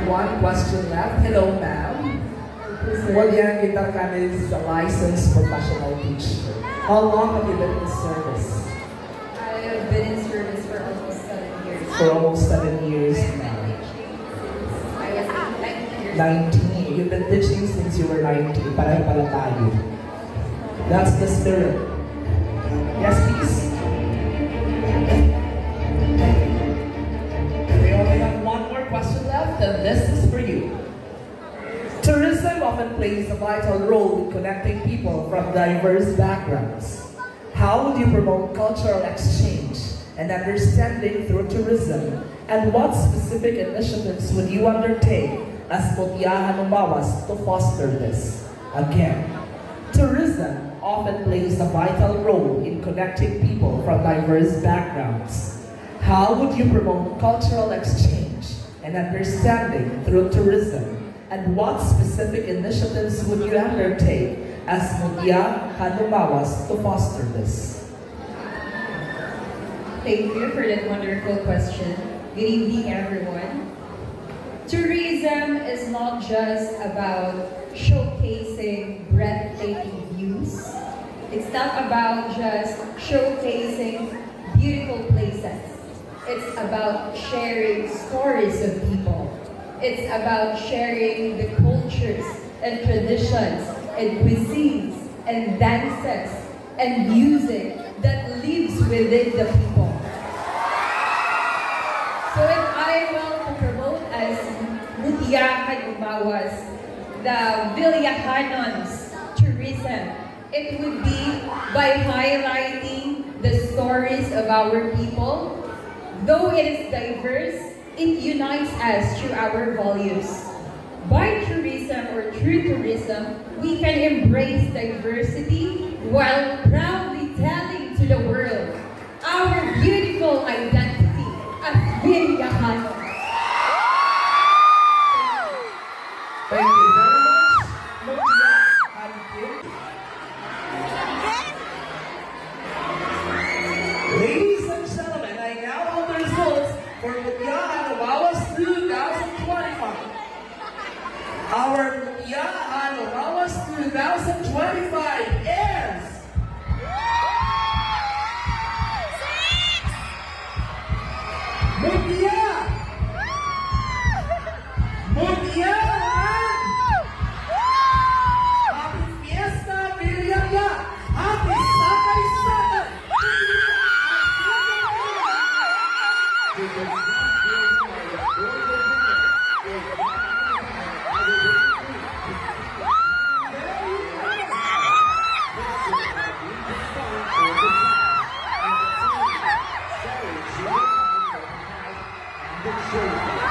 one question left. Hello, ma'am. Walian Gitarkan is a licensed professional teacher. How long have you been in service? I have been in service for almost 7 years. For almost 7 years I've now. been teaching since I was 19 years 19. You've been teaching since you were 19. Pareho pala tayo. That's the spirit. Yes, please. We only have one more question left, and this is for you. Tourism often plays a vital role in connecting people from diverse backgrounds. How would you promote cultural exchange and understanding through tourism? And what specific initiatives would you undertake as Mutya Hanumawas to foster this? Again, tourism often plays a vital role in connecting people from diverse backgrounds. How would you promote cultural exchange and understanding through tourism? And what specific initiatives would you undertake as Mutya Hanumawas to foster this? Thank you for that wonderful question. Good evening, everyone. Tourism is not just about showcasing breathtaking views. It's not about just showcasing beautiful places. It's about sharing stories of people. It's about sharing the cultures and traditions and cuisines and dances and music that lives within the people. So if I were to promote as Mutya Hanumawas, the Villajanons tourism, it would be by highlighting the stories of our people. Though it is diverse, it unites us through our values. By tourism or through tourism, we can embrace diversity while proudly telling to the world our beautiful identity as Villajanos. Thank you very much, Mutya. Thank you. Ladies and gentlemen, I now have the results for Mutya Hanumawas 2025. Our Mutya Hanumawas 2025 is Mutya Happy Fiesta Villaya. Happy Sakay Sakay. Thank you.